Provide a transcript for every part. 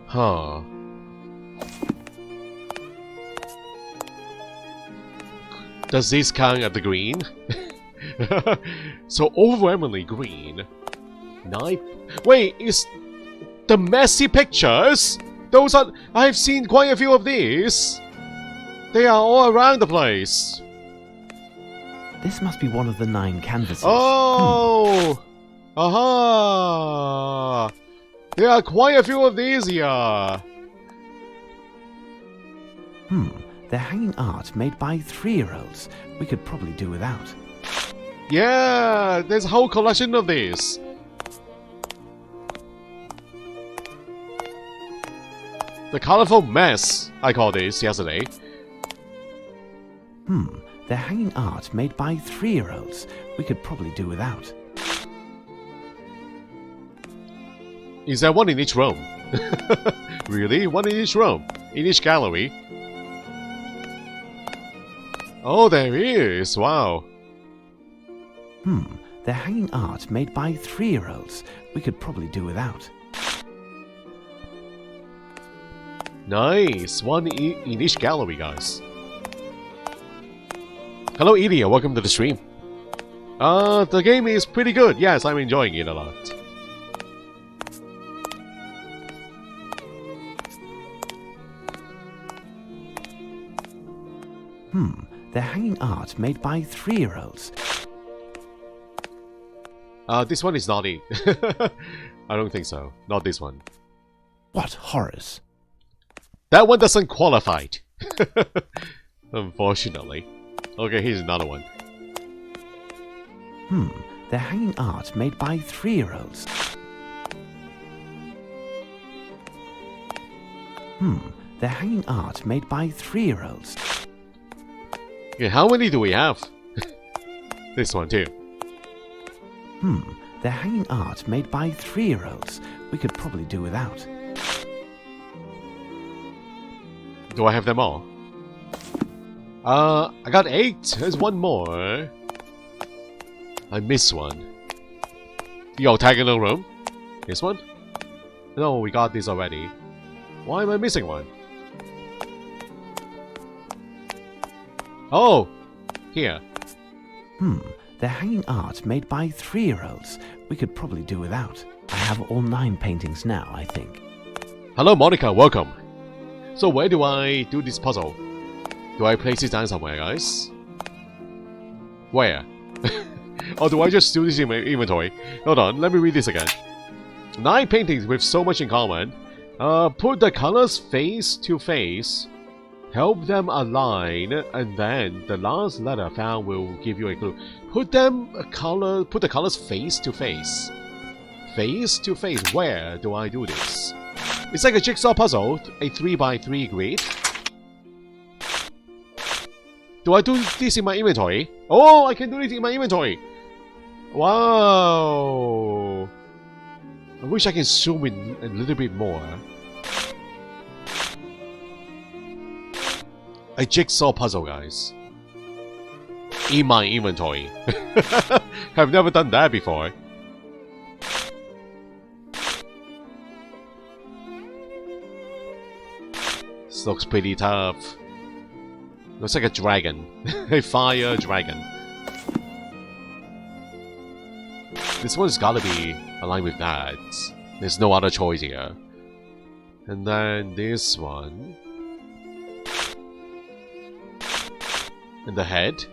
Huh. Does this count as the green? So overwhelmingly green. Knife. Wait, is the messy pictures? Those are. I've seen quite a few of these. They are all around the place. This must be one of the 9 canvases. Oh! Aha! There are quite a few of these here. They're hanging art made by 3-year-olds. We could probably do without. Yeah, there's a whole collection of these. The colorful mess, I called this yesterday. They're hanging art made by 3-year-olds. We could probably do without. Is there one in each room? Really? One in each room? In each gallery? Oh, there is! Wow. They're hanging art made by 3-year-olds. We could probably do without. Nice! One in each gallery, guys. Hello, Ilya. Welcome to the stream. The game is pretty good. Yes, I'm enjoying it a lot. They're hanging art made by 3-year-olds. This one is not it. I don't think so. Not this one. What horrors? That one doesn't qualify. Unfortunately. Okay, here's another one. They're hanging art made by 3-year-olds. They're hanging art made by 3-year-olds. Okay, how many do we have? This one too. They're hanging art made by 3-year-olds. We could probably do without. Do I have them all? I got 8. There's one more. I missed one. The octagonal room? This one? No, we got this already. Why am I missing one? Oh! Here. They're hanging art made by 3-year-olds. We could probably do without. I have all 9 paintings now, I think. Hello, Monica. Welcome. So where do I do this puzzle? Do I place it down somewhere, guys? Where? Or do I just do this in my inventory? Hold on, let me read this again. 9 paintings with so much in common. Put the colors face to face. Help them align, and then the last letter found will give you a clue. Put the colors face to face. Face to face. Where do I do this? It's like a jigsaw puzzle, a 3x3 grid. Do I do this in my inventory? Oh, I can do it in my inventory. Wow. I wish I can zoom in a little bit more. A jigsaw puzzle, guys. In my inventory. I've never done that before. This looks pretty tough. Looks like a dragon. A fire dragon. This one's gotta be aligned with that. There's no other choice here. And then this one. And the head.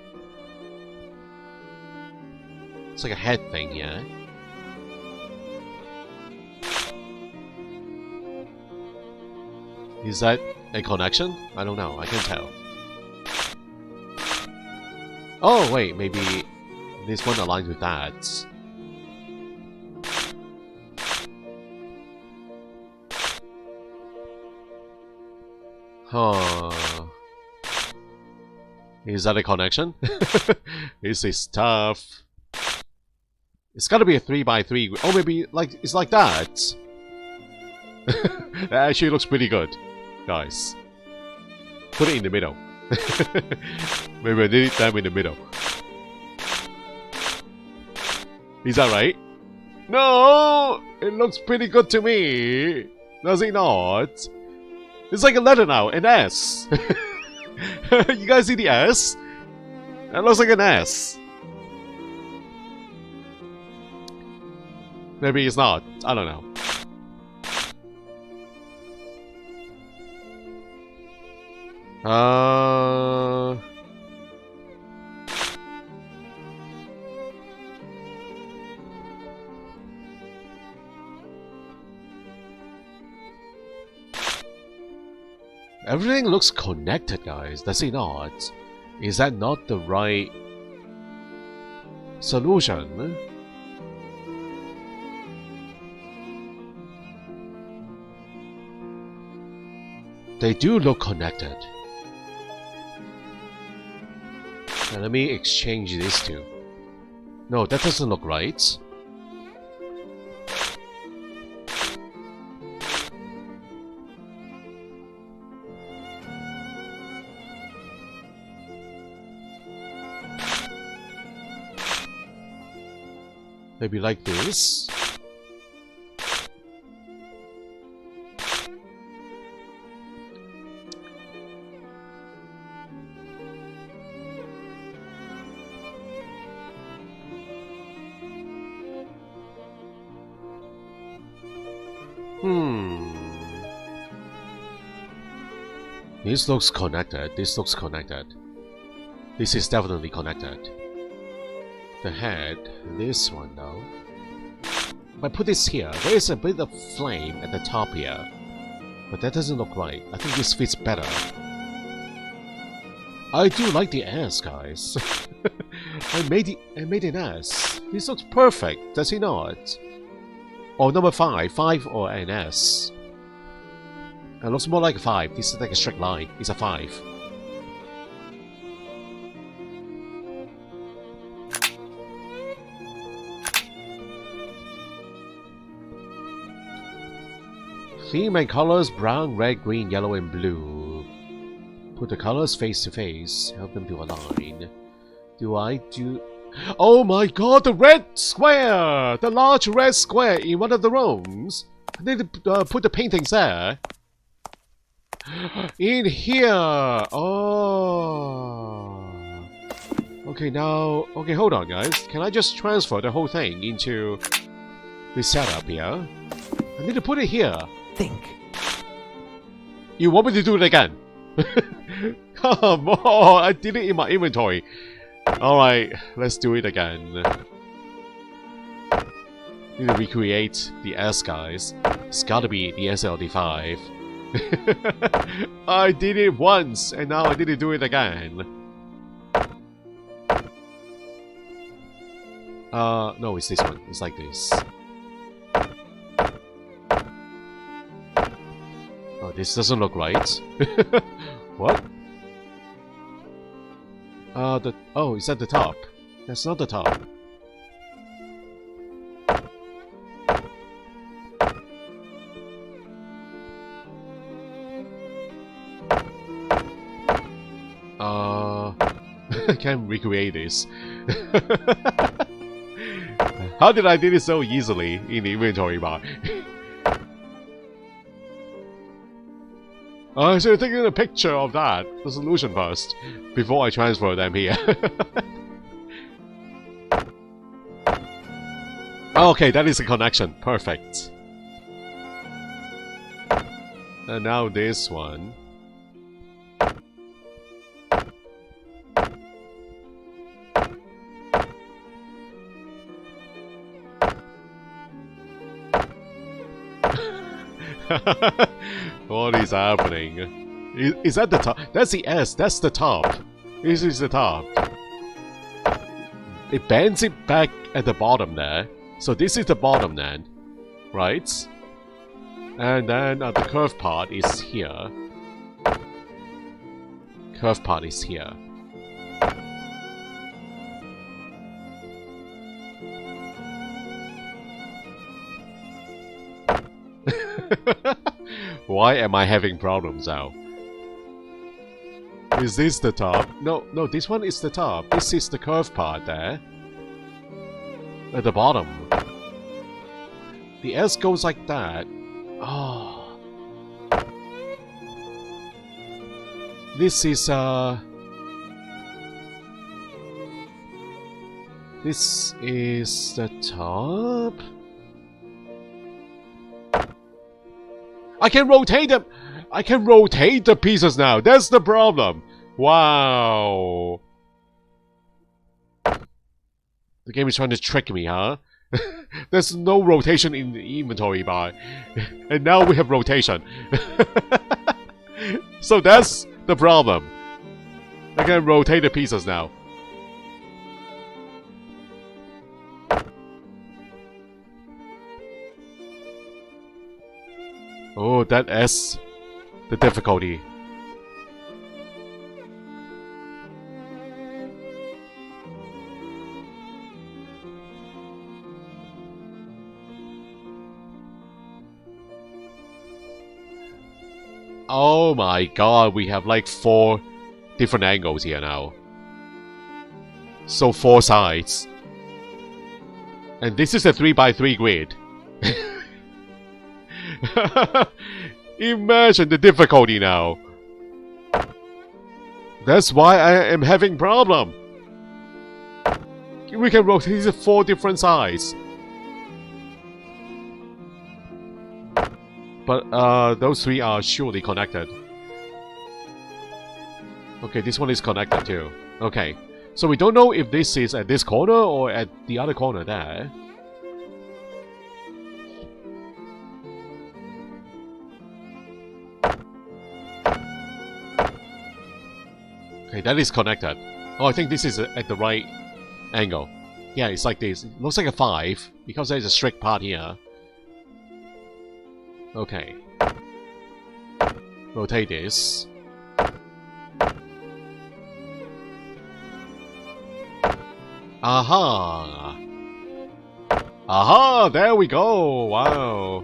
It's like a head thing here. Is that a connection? I don't know. I can't tell. Oh, wait. Maybe this one aligns with that. Huh. Is that a connection? This is tough. It's gotta be a 3x3. Oh, maybe like it's like that. That actually looks pretty good, guys. Put it in the middle. Maybe I need them in the middle. Is that right? No! It looks pretty good to me. Does it not? It's like a letter now, an S. You guys see the S? That looks like an S. Maybe it's not. I don't know. Everything looks connected, guys. Does it not? Is that not the right solution? They do look connected. Now let me exchange these two. No, that doesn't look right. Maybe like this. This looks connected. This looks connected. This is definitely connected. The head, this one though. If I put this here, there is a bit of flame at the top here. But that doesn't look right. I think this fits better. I do like the S, guys. I made an S. This looks perfect, does it not? Or number 5. 5 or an S. It looks more like a 5. This is like a straight line. It's a 5. Theme and colors: brown, red, green, yellow, and blue. Put the colors face to face. Help them to align. Do I do... Oh my god, the red square! The large red square in one of the rooms. I need to put the paintings there. In here! Oh... Okay, now... Okay, hold on, guys. Can I just transfer the whole thing into this setup here? I need to put it here. Think. You want me to do it again? Come on! I did it in my inventory. Alright, let's do it again. Need to recreate the S, guys. It's gotta be the SLD5. I did it once, and now I need to do it again. No, it's this one. It's like this. Oh, this doesn't look right. What? Oh, it's at the top. That's not the top. I can't recreate this. How did I do it so easily in the inventory bar? I should have taken a picture of that, the solution first, before I transfer them here. Okay, that is a connection. Perfect. And now this one. What is happening? Is that the top? That's the S. That's the top. This is the top. It bends it back at the bottom there. So this is the bottom then, right? And then the curved part is here. Curved part is here. Why am I having problems now? Is this the top? No, this one is the top. This is the curved part there. At the bottom. The S goes like that. Oh, This is the top. I can rotate them. I can rotate the pieces now. That's the problem. Wow. The game is trying to trick me, huh? There's no rotation in the inventory bar. And now we have rotation. So that's the problem. I can rotate the pieces now. Oh, that is the difficulty. Oh my god, we have like 4 different angles here now. So 4 sides. And this is a 3x3 grid. Imagine the difficulty now. That's why I am having problem. We can rotate it 4 different sides. But those 3 are surely connected. Okay, this one is connected too. Okay, so we don't know if this is at this corner or at the other corner there. Okay, that is connected. Oh, I think this is at the right angle. Yeah, it's like this. It looks like a 5 because there's a strict part here. Okay. Rotate this. Aha! Aha! There we go! Wow!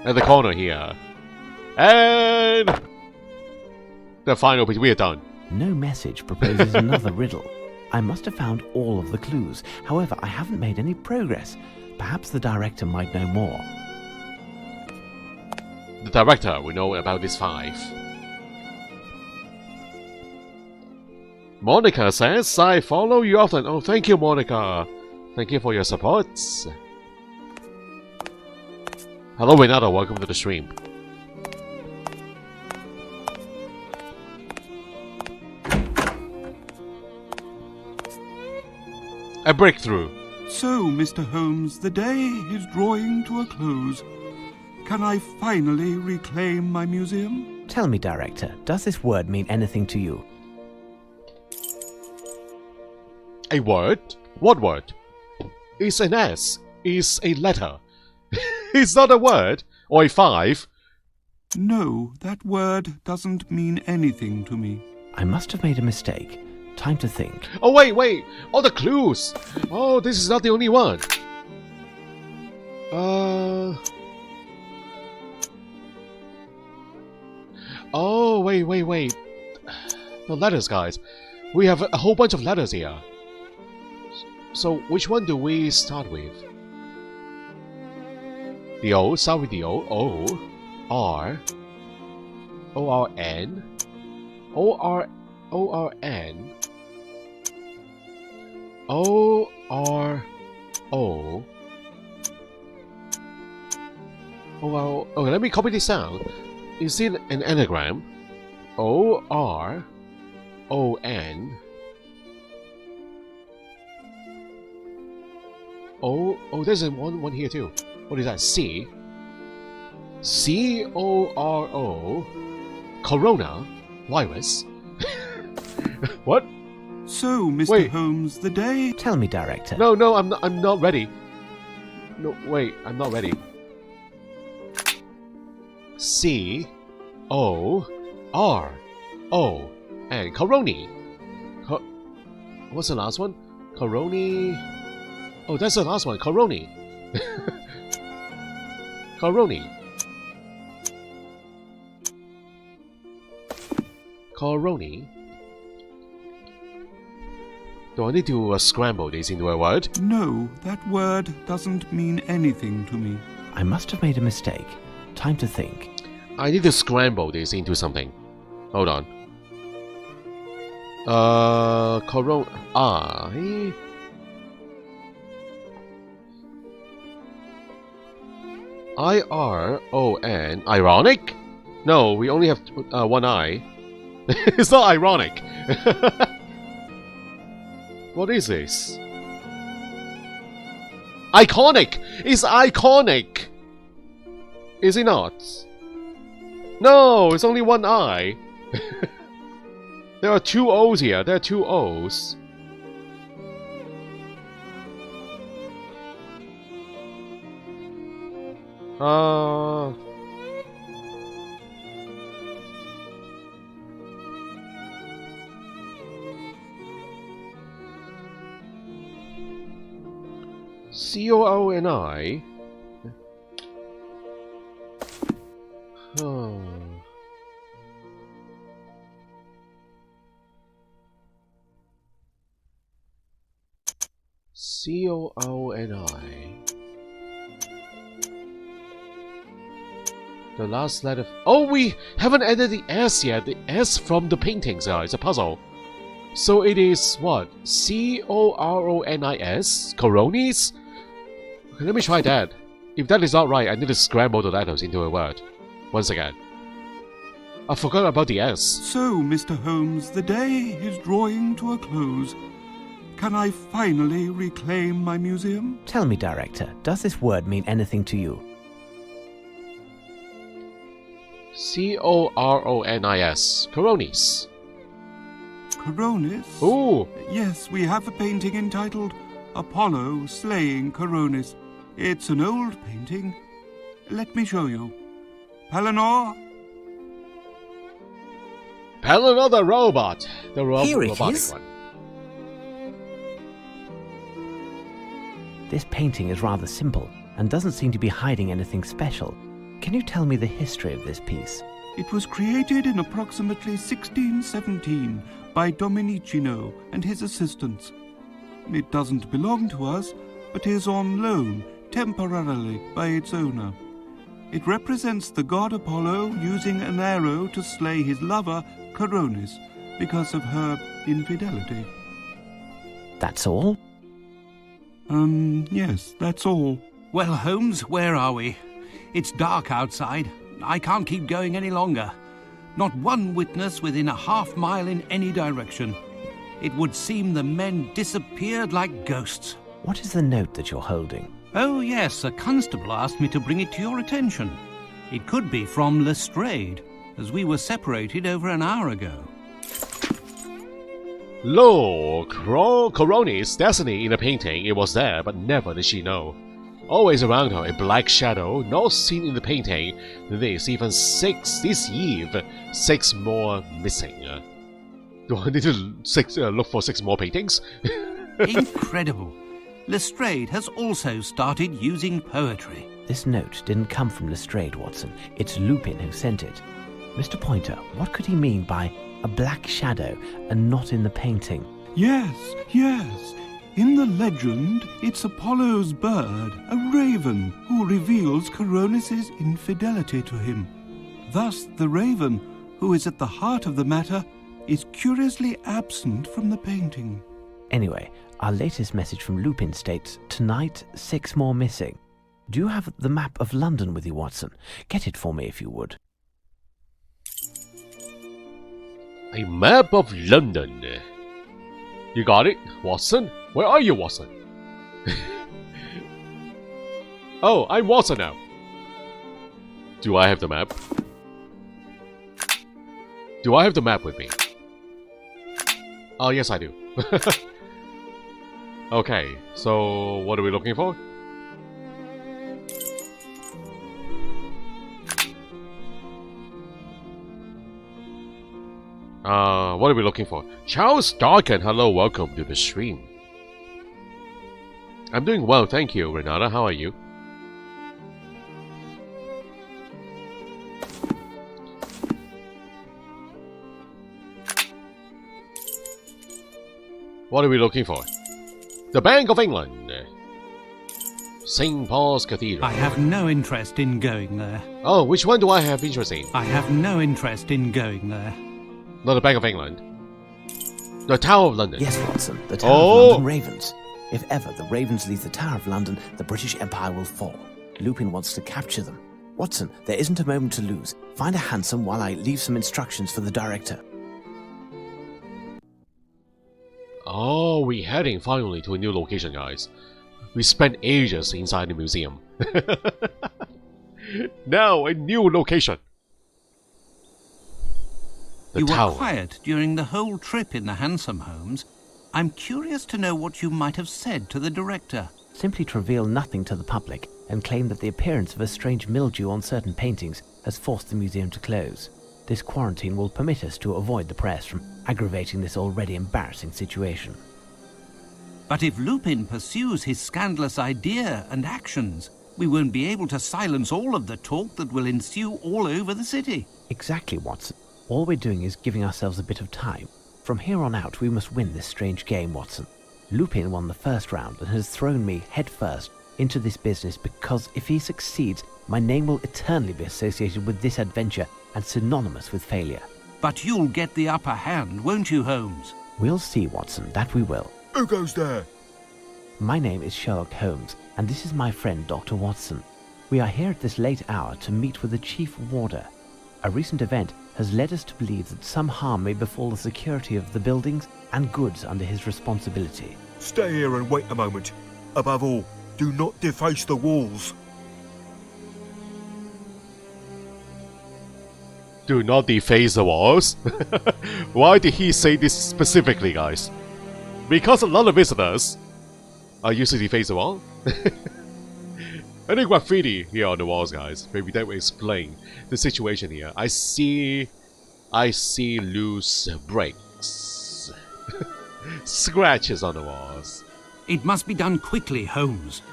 At the corner here. And the final piece. We are done. No message proposes another riddle. I must have found all of the clues. However, I haven't made any progress. Perhaps the director might know more. The director will know about this 5. Monica says, I follow you often. Oh, thank you, Monica. Thank you for your support. Hello, Renato. Welcome to the stream. A breakthrough. So, Mr. Holmes, the day is drawing to a close. Can I finally reclaim my museum? Tell me, director, does this word mean anything to you? A word? What word? It's an S. It's a letter. It's not a word. Or a 5. No, that word doesn't mean anything to me. I must have made a mistake. Time to think. Oh, wait. All the clues. Oh, this is not the only one. Oh, wait. The letters, guys. We have a whole bunch of letters here. So, which one do we start with? The O. Start with the O. O. R. O-R-N. O-R-N. O-R-O. O-R-O. Okay, let me copy this down. You see an anagram. O-R-O-N. Oh, there's one here too. What is that? C. C-O-R-O. Corona. Virus. What? So, Mr. Wait. Holmes, the day... Tell me, director. No, I'm not ready. No, wait, I'm not ready. C-O-R-O-N. Coroni. What's the last one? Coroni. Oh, that's the last one. Coroni. Coroni. Coroni. Do I need to scramble this into a word? No, that word doesn't mean anything to me. I must have made a mistake. Time to think. I need to scramble this into something. Hold on. I-R-O-N. Ironic? No, we only have one I. It's not ironic. What is this? Iconic! It's iconic! Is it not? No, it's only one I. There are two O's here. There are two O's. C-O-O-N-I. Oh. C-O-O-N-I. The last letter. Oh, we haven't added the S yet. The S from the paintings. It's a puzzle. So it is what? C-O-R-O-N-I-S? Coronis? Okay, let me try that. If that is not right, I need to scramble the letters into a word. Once again. I forgot about the S. So, Mr. Holmes, the day is drawing to a close. Can I finally reclaim my museum? Tell me, Director, does this word mean anything to you? C-O-R-O-N-I-S. Coronis. Coronis? Ooh! Yes, we have a painting entitled Apollo Slaying Coronis. It's an old painting. Let me show you. Palinor? Palinor the robot! The Here it robotic is. one. This painting is rather simple and doesn't seem to be hiding anything special. Can you tell me the history of this piece? It was created in approximately 1617 by Domenichino and his assistants. It doesn't belong to us, but is on loan temporarily by its owner. It represents the god Apollo using an arrow to slay his lover, Coronis, because of her infidelity. That's all? Yes, that's all. Well, Holmes, where are we? It's dark outside. I can't keep going any longer. Not one witness within a half-mile in any direction. It would seem the men disappeared like ghosts. What is the note that you're holding? Oh, yes, a constable asked me to bring it to your attention. It could be from Lestrade, as we were separated over an hour ago. Lo, Coronis' destiny in the painting, it was there, but never did she know. Always around her, a black shadow, not seen in the painting. This eve, 6 more missing. Do I need to look for 6 more paintings? Incredible. Lestrade has also started using poetry. This note didn't come from Lestrade, Watson. It's Lupin who sent it. Mr. Pointer, what could he mean by a black shadow and not in the painting? Yes. In the legend, it's Apollo's bird, a raven, who reveals Coronis' infidelity to him. Thus, the raven, who is at the heart of the matter, is curiously absent from the painting. Anyway, our latest message from Lupin states, tonight, 6 more missing. Do you have the map of London with you, Watson? Get it for me if you would. A map of London. You got it, Watson? Where are you, Watson? Oh, I'm Watson now. Do I have the map? Do I have the map with me? Oh, yes, I do. Okay, so what are we looking for? What are we looking for? Charles Darkin, hello, welcome to the stream. I'm doing well, thank you, Renata. How are you? What are we looking for? The Bank of England. St. Paul's Cathedral. I have no interest in going there. Oh, which one do I have interest in? I have no interest in going there. Not the Bank of England. The Tower of London. Yes, Watson, the Tower Oh! of London Ravens. If ever the Ravens leave the Tower of London, the British Empire will fall. Lupin wants to capture them. Watson, there isn't a moment to lose. Find a hansom while I leave some instructions for the director. Oh, we're heading finally to a new location, guys. We spent ages inside the museum. Now, a new location. The You tower. were quiet during the whole trip in the hansom, Holmes. I'm curious to know what you might have said to the director. Simply to reveal nothing to the public and claim that the appearance of a strange mildew on certain paintings has forced the museum to close. This quarantine will permit us to avoid the press from aggravating this already embarrassing situation. But if Lupin pursues his scandalous idea and actions, we won't be able to silence all of the talk that will ensue all over the city. Exactly, Watson. All we're doing is giving ourselves a bit of time. From here on out, we must win this strange game, Watson. Lupin won the first round and has thrown me headfirst into this business because if he succeeds, my name will eternally be associated with this adventure and synonymous with failure. But you'll get the upper hand, won't you, Holmes? We'll see, Watson, that we will. Who goes there? My name is Sherlock Holmes, and this is my friend Dr. Watson. We are here at this late hour to meet with the Chief Warder. A recent event has led us to believe that some harm may befall the security of the buildings and goods under his responsibility. Stay here and wait a moment. Above all, do not deface the walls. Do not deface the walls. Why did he say this specifically, guys? Because a lot of visitors are used to deface the wall. Any graffiti here on the walls, guys? Maybe that will explain the situation here. I see loose bricks, scratches on the walls. It must be done quickly, Holmes.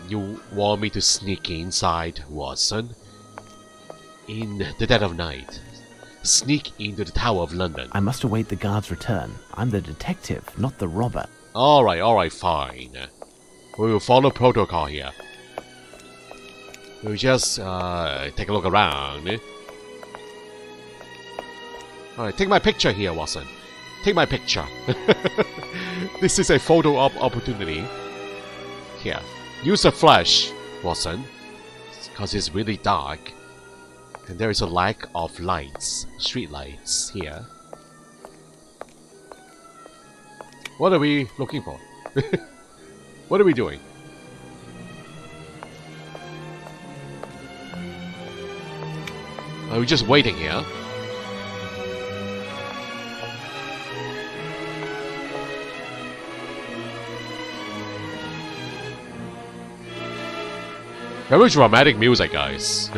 You want me to sneak inside, Watson? In the dead of night, sneak into the Tower of London. I must await the guard's return. I'm the detective, not the robber. Alright, fine. We will follow protocol here. We'll just take a look around. Alright, take my picture here, Watson. Take my picture. This is a photo op opportunity. Here, use the flash, Watson. Because it's really dark. And there is a lack of lights, street lights here. What are we looking for? What are we doing? Are we just waiting here? Very dramatic music, guys.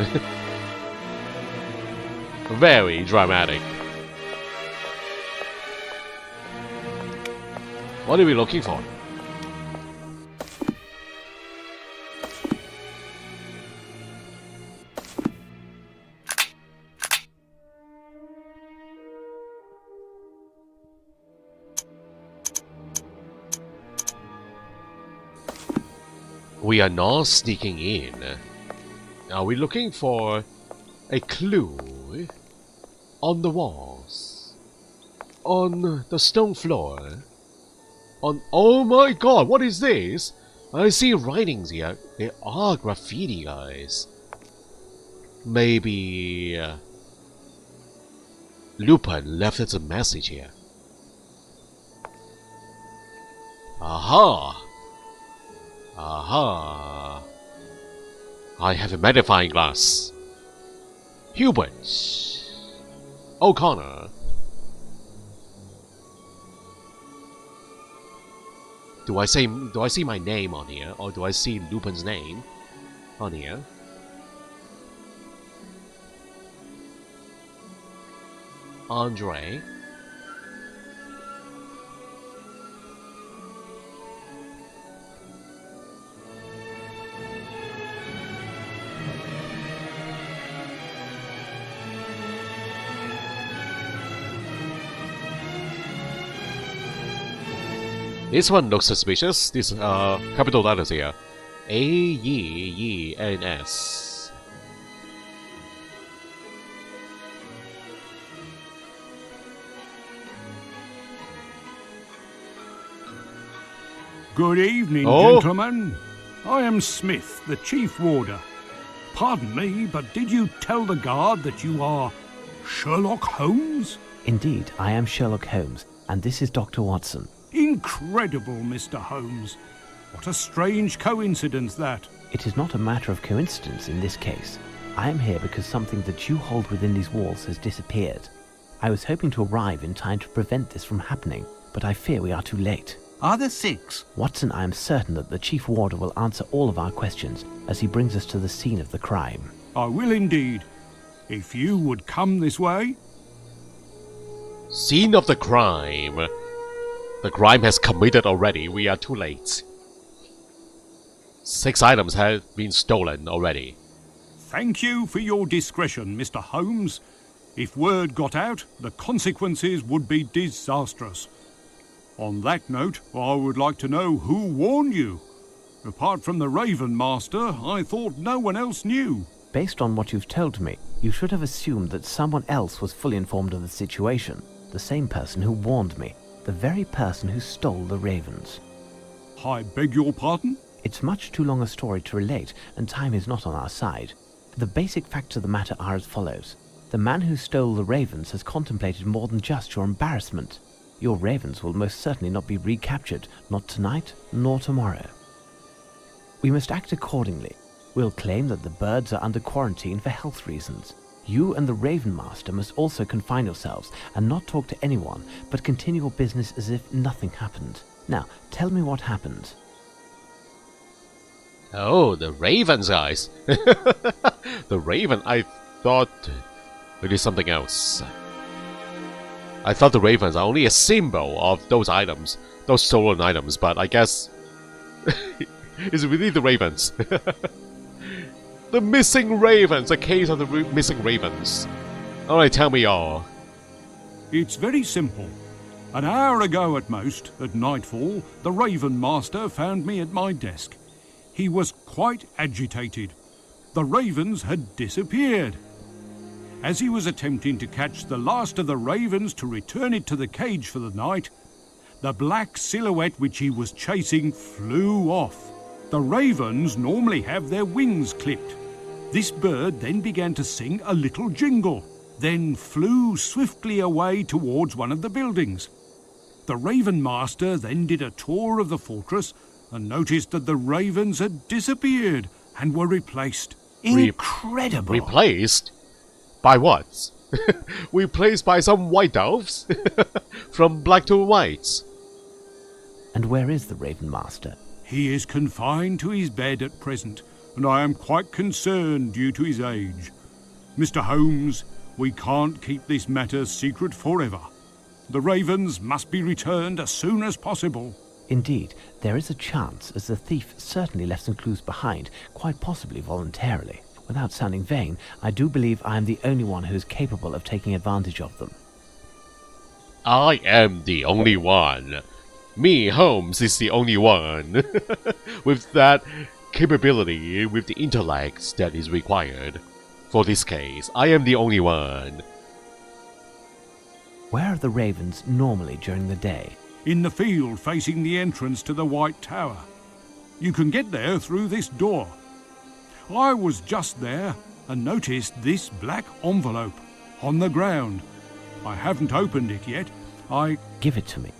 Very dramatic. What are we looking for? We are not sneaking in. Are we looking for a clue on the walls? On the stone floor? On... Oh my god, what is this? I see writings here. They are graffiti, guys. Maybe... Lupin left us a message here. Aha! Aha! I have a magnifying glass. Hubert O'Connor. Do I see my name on here, or do I see Lupin's name on here? Andre. This one looks suspicious. This capital letters here. A-E-E-N-S. Good evening, Oh. gentlemen. I am Smith, the Chief Warder. Pardon me, but did you tell the guard that you are Sherlock Holmes? Indeed, I am Sherlock Holmes, and this is Dr. Watson. Incredible, Mr. Holmes. What a strange coincidence that. It is not a matter of coincidence in this case. I am here because something that you hold within these walls has disappeared. I was hoping to arrive in time to prevent this from happening, but I fear we are too late. Are there 6? Watson, I am certain that the Chief Warder will answer all of our questions as he brings us to the scene of the crime. I will indeed. If you would come this way. Scene of the crime. The crime has committed already. We are too late. 6 items have been stolen already. Thank you for your discretion, Mr. Holmes. If word got out, the consequences would be disastrous. On that note, I would like to know who warned you. Apart from the Raven Master, I thought no one else knew. Based on what you've told me, you should have assumed that someone else was fully informed of the situation. The same person who warned me. The very person who stole the ravens. I beg your pardon? It's much too long a story to relate, and time is not on our side. The basic facts of the matter are as follows. The man who stole the ravens has contemplated more than just your embarrassment. Your ravens will most certainly not be recaptured, not tonight, nor tomorrow. We must act accordingly. We'll claim that the birds are under quarantine for health reasons. You and the Raven Master must also confine yourselves and not talk to anyone, but continue your business as if nothing happened. Now, tell me what happened. Oh, the ravens, guys. The raven, I thought it is something else. I thought the ravens are only a symbol of those items, those stolen items, but I guess it's really the ravens. The missing ravens, a case of the missing ravens. Alright, tell me all. It's very simple. An hour ago at most, at nightfall, the Raven Master found me at my desk. He was quite agitated. The ravens had disappeared. As he was attempting to catch the last of the ravens to return it to the cage for the night, the black silhouette which he was chasing flew off. The ravens normally have their wings clipped. This bird then began to sing a little jingle, then flew swiftly away towards one of the buildings. The Raven Master then did a tour of the fortress and noticed that the ravens had disappeared and were replaced. Incredible! Replaced? By what? Replaced by some white doves? From black to white? And where is the Raven Master? He is confined to his bed at present, and I am quite concerned due to his age. Mr. Holmes, we can't keep this matter secret forever. The ravens must be returned as soon as possible. Indeed, there is a chance, as the thief certainly left some clues behind, quite possibly voluntarily. Without sounding vain, I do believe I am the only one who is capable of taking advantage of them. I am the only one. Me, Holmes, is the only one. With that capability, with the intellect that is required. For this case, I am the only one. Where are the ravens normally during the day? In the field facing the entrance to the White Tower. You can get there through this door. I was just there and noticed this black envelope on the ground. I haven't opened it yet. Give it to me.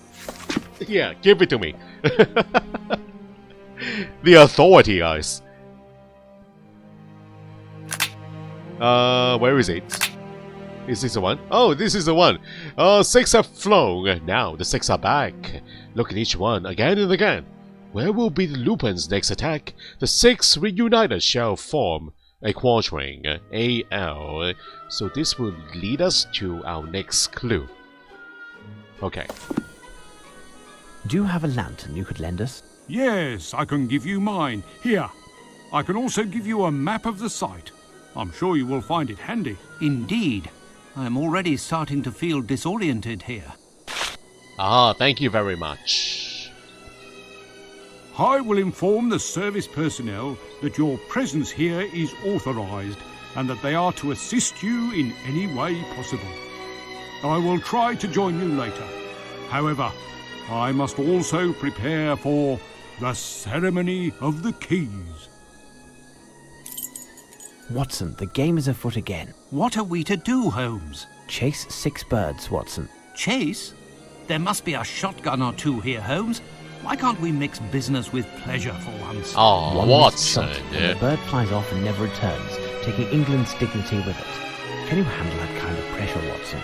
Yeah, give it to me. The authority, guys. Where is it? Is this the one? Oh, this is the one. 6 have flown. Now the 6 are back. Look at each one again and again. Where will be the Lupin's next attack? The 6 reunited shall form a quadring, AL. So this will lead us to our next clue. Okay. Do you have a lantern you could lend us? Yes, I can give you mine. Here. I can also give you a map of the site. I'm sure you will find it handy. Indeed. I am already starting to feel disoriented here. Ah, thank you very much. I will inform the service personnel that your presence here is authorized and that they are to assist you in any way possible. I will try to join you later. However, I must also prepare for The ceremony of the keys. Watson, the game is afoot again. What are we to do, Holmes? Chase 6 birds, Watson. Chase? There must be a shotgun or two here, Holmes. Why can't we mix business with pleasure for once? Oh, One missed Watson. shot, and the bird flies off and never returns, taking England's dignity with it. Can you handle that kind of pressure, Watson?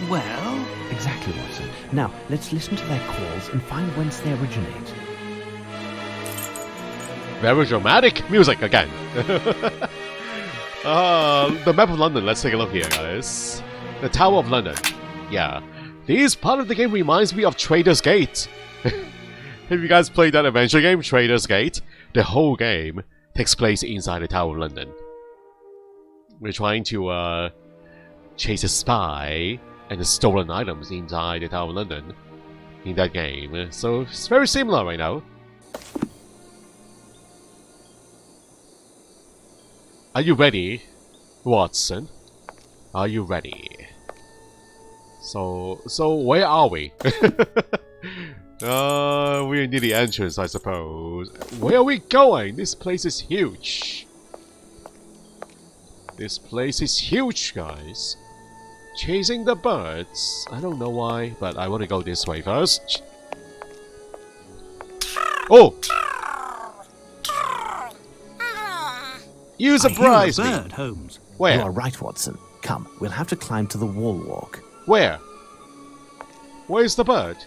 Well... Exactly, Watson. Now, let's listen to their calls and find whence they originate. Very dramatic music again. The map of London, let's take a look here, guys. The Tower of London. Yeah. This part of the game reminds me of Trader's Gate. Have you guys played that adventure game, Trader's Gate? The whole game takes place inside the Tower of London. We're trying to chase a spy and the stolen items inside the Tower of London in that game. So it's very similar right now. Are you ready, Watson? Are you ready? So where are we? We're near the entrance, I suppose. Where are we going? This place is huge. This place is huge, guys. Chasing the birds. I don't know why, but I want to go this way first. Oh! You surprised me! I hear a bird, Holmes. Where? You are right, Watson. Come, we'll have to climb to the wall walk. Where? Where's the bird?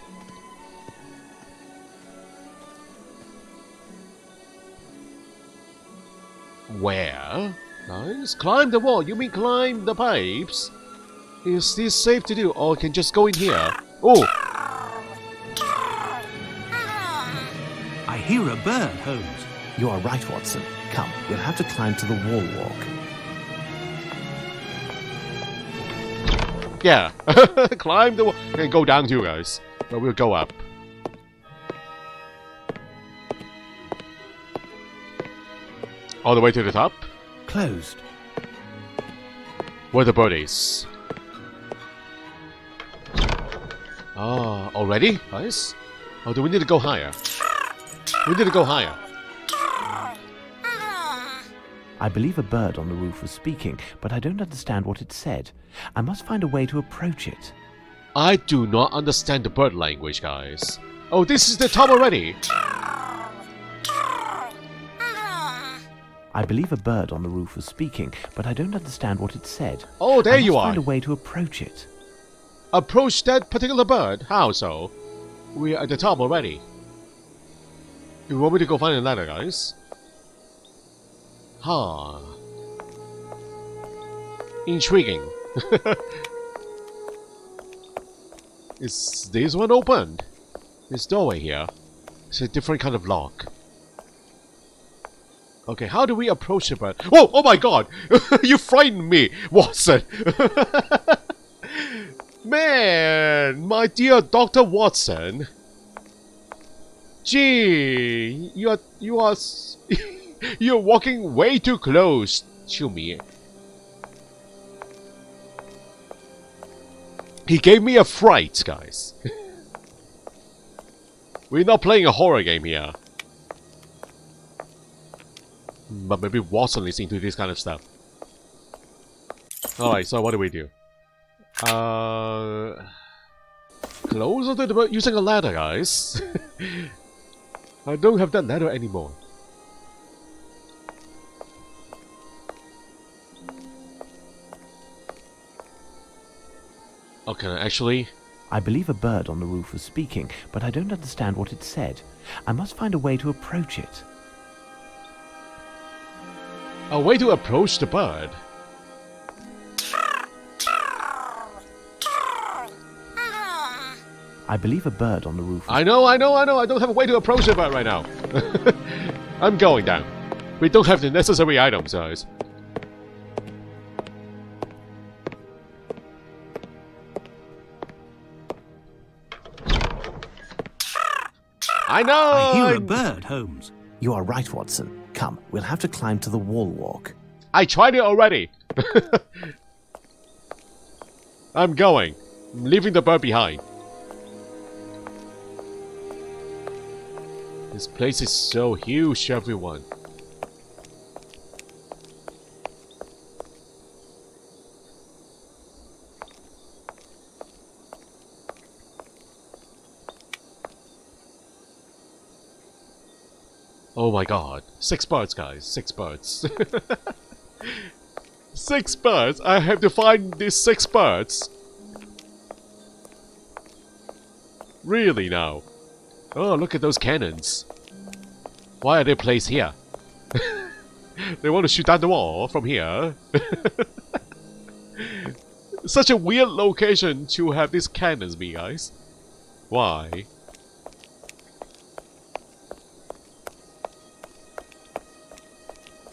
Where? Guys, climb the wall. You mean climb the pipes? Is this safe to do, or can just go in here? Oh! I hear a bird, Holmes. You are right, Watson. Come, we'll have to climb to the wall walk. Yeah, climb the wall. Okay, go down too, guys. But we'll go up. All the way to the top? Closed. Where the bird is. Ah, already? Guys? Oh, do we need to go higher? We need to go higher. I believe a bird on the roof was speaking, but I don't understand what it said. I must find a way to approach it. I do not understand the bird language, guys. Oh, this is the top already! I believe a bird on the roof was speaking, but I don't understand what it said. Oh, there you I must are! find a way to approach it. Approach that particular bird? How so? We're at the top already. You want me to go find a ladder, guys? Huh. Intriguing. Is this one opened? This doorway here. It's a different kind of lock. Okay, how do we approach the bird? Whoa! Oh my god! You frightened me, Watson! Man! My dear Dr. Watson! Gee! You are... You're walking way too close to me. He gave me a fright, guys. We're not playing a horror game here. But maybe Watson is into this kind of stuff. Alright, so what do we do? Closer to the bird using a ladder, guys. I don't have that ladder anymore. Okay, actually... I believe a bird on the roof was speaking, but I don't understand what it said. I must find a way to approach it. A way to approach the bird? I believe a bird on the roof was... I know. I don't have a way to approach the bird right now. I'm going down. We don't have the necessary items, guys. I know! I hear a bird, Holmes. You are right, Watson. Come, we'll have to climb to the wall walk. I tried it already. I'm going. I'm leaving the bird behind. This place is so huge, everyone. Oh my god. 6 birds, guys. 6 birds. 6 birds? I have to find these 6 birds. Really now? Oh, look at those cannons. Why are they placed here? They want to shoot down the wall from here. Such a weird location to have these cannons be, guys. Why?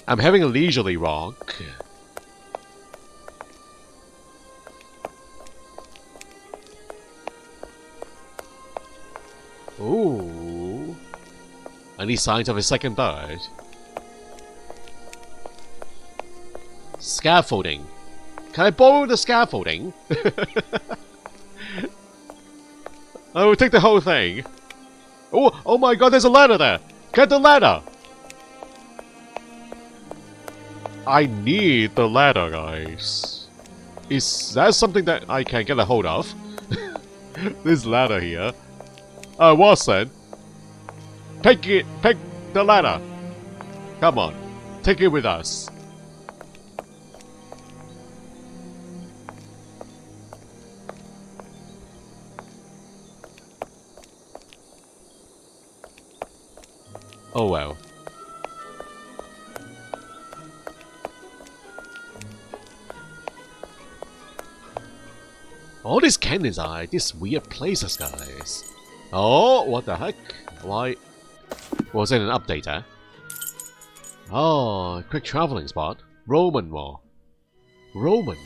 I'm having a leisurely walk. Ooh. Any signs of a second bird? Scaffolding. Can I borrow the scaffolding? I will take the whole thing. Oh my god, there's a ladder there! Get the ladder! I need the ladder, guys. Is that something that I can get a hold of? This ladder here. Watson. Take the ladder. Come on. Take it with us. Oh well. All these cannons are these weird places, guys. Oh, what the heck? Why? Was it an update, eh? Oh, quick traveling spot. Roman War. Roman.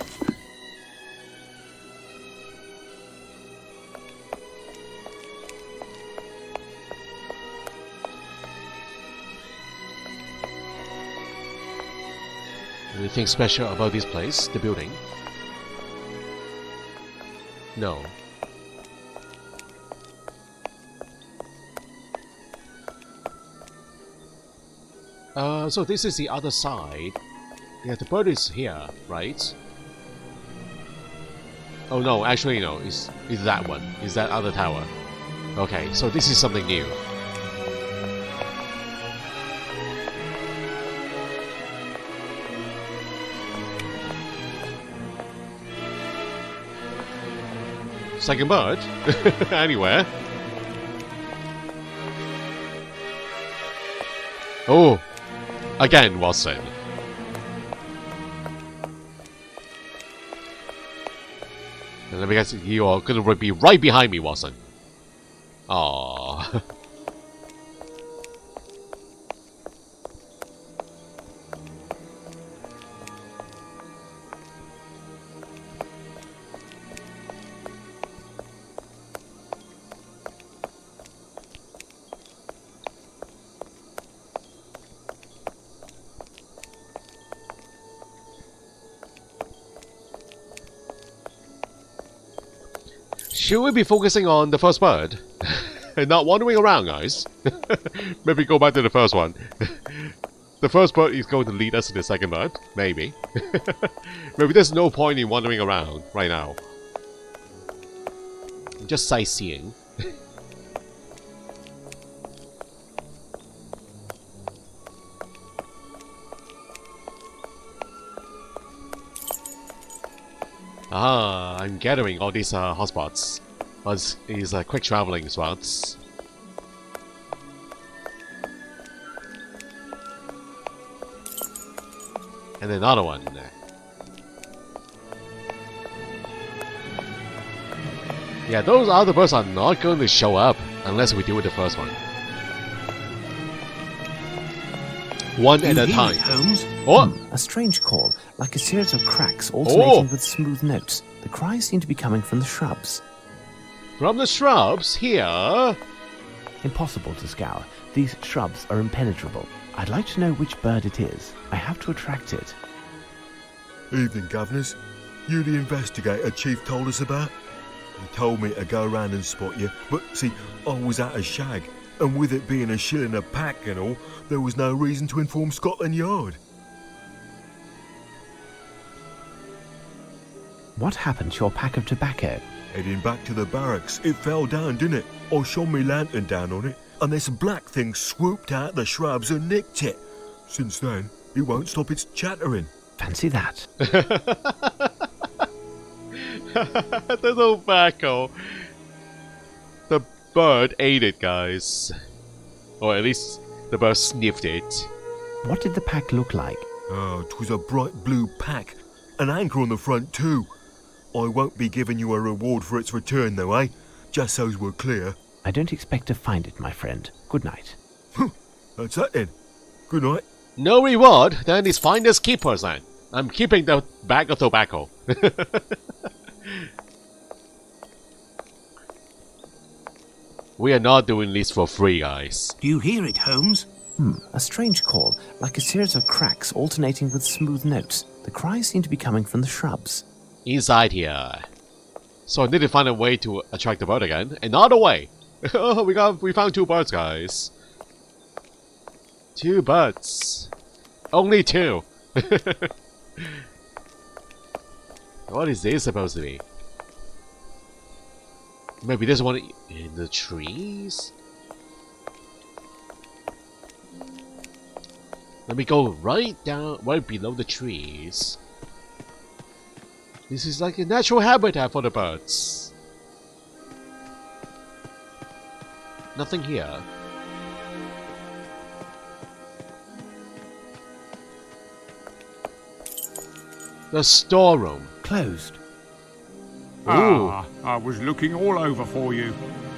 Anything special about this place, the building? No. So this is the other side. Yeah, the bird is here, right? Oh no, actually no, it's that one. It's that other tower. Okay, so this is something new. Second bird? Anywhere. Oh! Again, Watson. And let me guess, you're gonna be right behind me, Watson. Aww. Should we be focusing on the first bird? And not wandering around, guys? Maybe go back to the first one. The first bird is going to lead us to the second bird. Maybe. Maybe there's no point in wandering around right now. Just sightseeing. Ah, I'm gathering all these hotspots. These quick traveling spots. And another one. Yeah, those other birds are not going to show up unless we deal with the first one. One at a time. Holmes? Oh! A strange call, like a series of cracks alternating with smooth notes. The cries seem to be coming from the shrubs. From the shrubs here? Impossible to scour. These shrubs are impenetrable. I'd like to know which bird it is. I have to attract it. Evening, governors. You the investigator Chief told us about? He told me to go around and spot you, but see, I was at a shag, And with it being a shilling a pack and all, there was no reason to inform Scotland Yard. What happened to your pack of tobacco? Heading back to the barracks, it fell down, didn't it? I shone my lantern down on it, and this black thing swooped out the shrubs and nicked it. Since then, it won't stop its chattering. Fancy that. The tobacco. The bird ate it, guys. Or at least the bird sniffed it. What did the pack look like? Oh, 'twas a bright blue pack. An anchor on the front too. I won't be giving you a reward for its return though, eh? Just so's we're clear. I don't expect to find it, my friend. Good night. That's that then. Good night. No reward? Then it's finders keepers then. I'm keeping the bag of tobacco. We are not doing this for free, guys. Do you hear it, Holmes? A strange call, like a series of cracks alternating with smooth notes. The cries seem to be coming from the shrubs. Inside here. So I need to find a way to attract the bird again. Another way! Oh, we found 2 birds, guys. 2 birds. Only 2. What is this supposed to be? Maybe there's one in the trees? Let me go right below the trees. This is like a natural habitat for the birds. Nothing here. The storeroom. Closed. Ah, I was looking all over for you.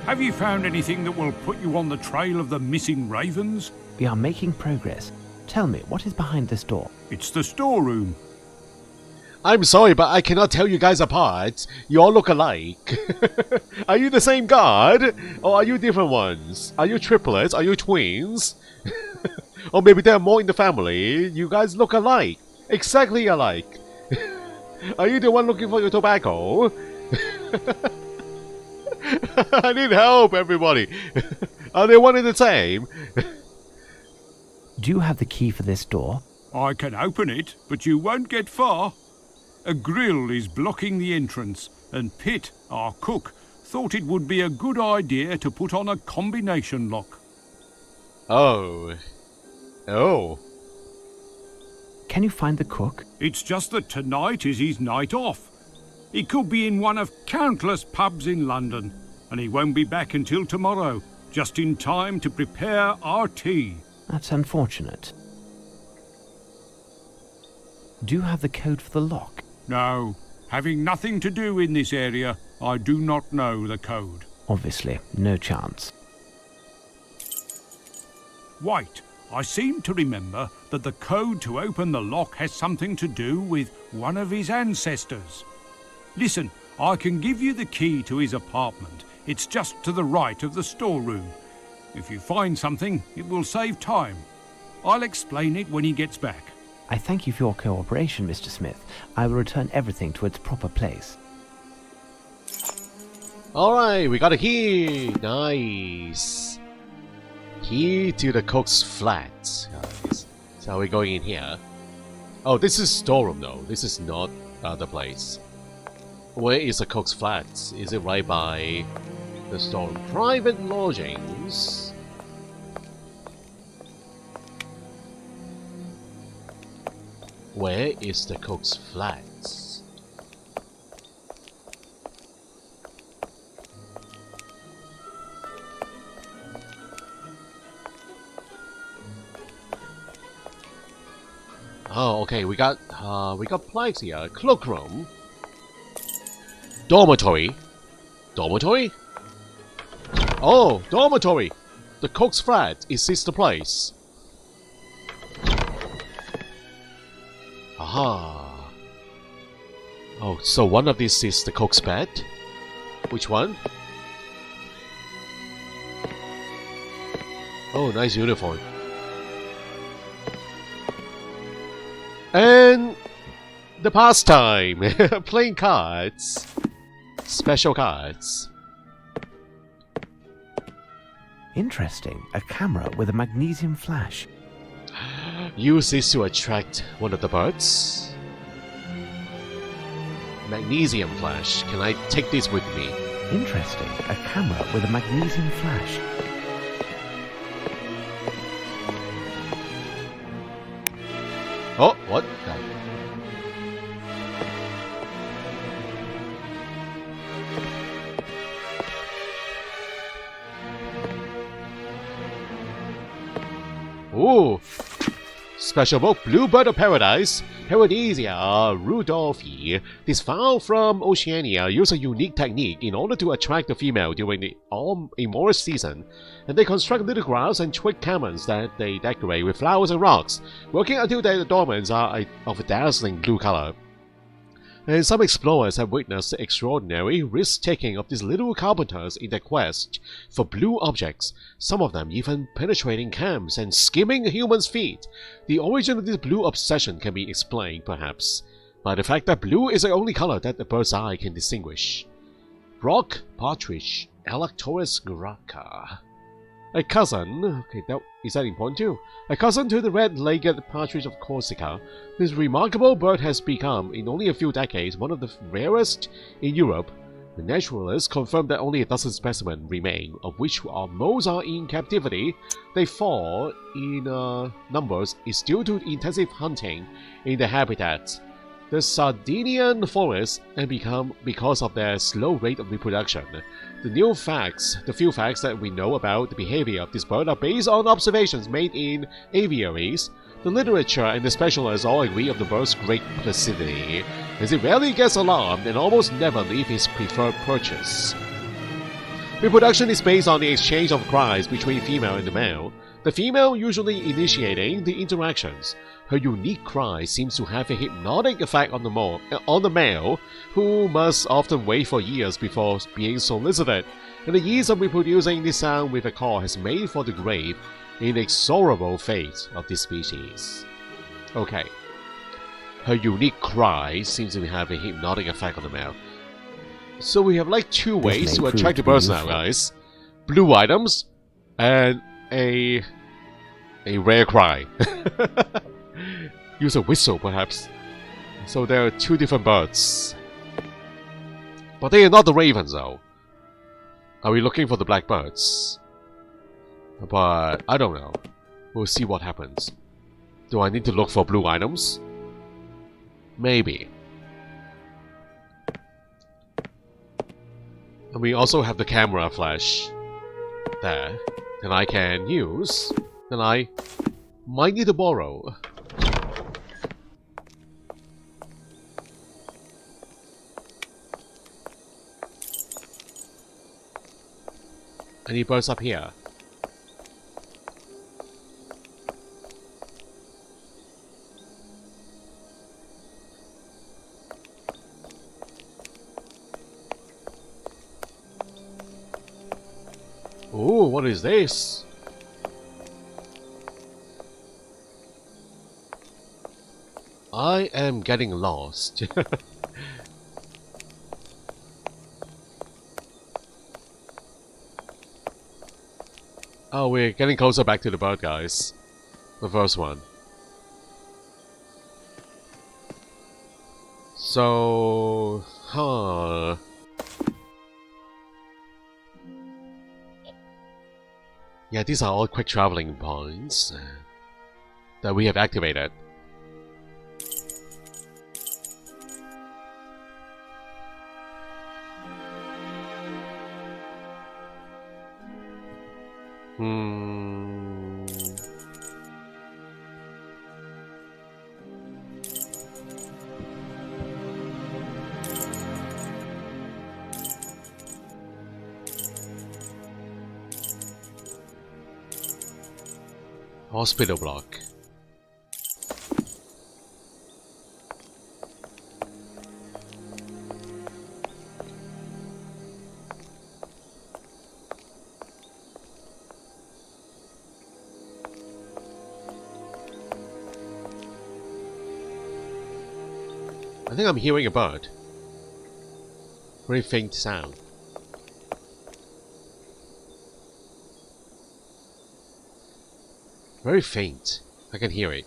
Have you found anything that will put you on the trail of the missing ravens? We are making progress. Tell me, what is behind this door? It's the storeroom. I'm sorry, but I cannot tell you guys apart. You all look alike. Are you the same guard? Or are you different ones? Are you triplets? Are you twins? Or maybe there are more in the family. You guys look alike. Exactly alike. Are you the one looking for your tobacco? I need help, everybody. Are they one and the same? Do you have the key for this door? I can open it, but you won't get far. A grill is blocking the entrance, and Pitt, our cook, thought it would be a good idea to put on a combination lock. Oh. Oh. Can you find the cook? It's just that tonight is his night off. He could be in one of countless pubs in London, and he won't be back until tomorrow, just in time to prepare our tea. That's unfortunate. Do you have the code for the lock? No, having nothing to do in this area, I do not know the code. Obviously, no chance. Wait, I seem to remember that the code to open the lock has something to do with one of his ancestors. Listen, I can give you the key to his apartment. It's just to the right of the storeroom. If you find something, it will save time. I'll explain it when he gets back. I thank you for your cooperation, Mr. Smith. I will return everything to its proper place. Alright, we got a key! Nice! Key to the cook's flat, guys. So we're going in here. Oh, this is storeroom though. This is not the place. Where is the cook's flat? Is it right by the storeroom? Private lodgings? Where is the cook's flat? Oh, okay. We got plaques here. Cloakroom, dormitory, dormitory. Oh, dormitory. The cook's flat. Is this the place? Aha. Oh, so one of these is the cook's bed? Which one? Oh, nice uniform. And the pastime. Playing cards. Special cards. Interesting. A camera with a magnesium flash. Use this to attract one of the birds. Magnesium flash. Can I take this with me? Interesting. A camera with a magnesium flash. Oh, what? Ooh! Special book, Bluebird of Paradise, Paradisia rudolphii. This fowl from Oceania use a unique technique in order to attract the female during the amorous season, and they construct little grass and twig cabins that they decorate with flowers and rocks, working until their adornments are of a dazzling blue color. And some explorers have witnessed the extraordinary risk-taking of these little carpenters in their quest for blue objects, some of them even penetrating camps and skimming humans' feet. The origin of this blue obsession can be explained, perhaps, by the fact that blue is the only color that the bird's eye can distinguish. Rock partridge, Electoris graca. A cousin, is that important too? A cousin to the red-legged partridge of Corsica, this remarkable bird has become, in only a few decades, one of the rarest in Europe. The naturalists confirm that only a dozen specimens remain, of which most are in captivity. They fall in numbers is due to intensive hunting in the habitat. The Sardinian forests and because of their slow rate of reproduction. The few facts that we know about the behavior of this bird are based on observations made in aviaries. The literature and the specialists all agree of the bird's great placidity, as it rarely gets alarmed and almost never leaves his preferred perches. Reproduction is based on the exchange of cries between female and the male, the female usually initiating the interactions. Her unique cry seems to have a hypnotic effect on the male, who must often wait for years before being solicited, and the years of reproducing this sound with a call has made for the grave, inexorable fate of this species. Okay. Her unique cry seems to have a hypnotic effect on the male. So we have like two ways to attract the birds now, guys. Blue items and a rare cry. Use a whistle, perhaps. So there are two different birds. But they are not the ravens, though. Are we looking for the blackbirds? But I don't know. We'll see what happens. Do I need to look for blue items? Maybe. And we also have the camera flash there that I can use. Then I might need to borrow. Any birds up here? Oh, what is this? I am getting lost. Oh, we're getting closer back to the bird, guys. The first one. So... huh... yeah, these are all quick traveling points that we have activated. Hospital block. I think I'm hearing a bird. Very faint sound. Very faint. I can hear it.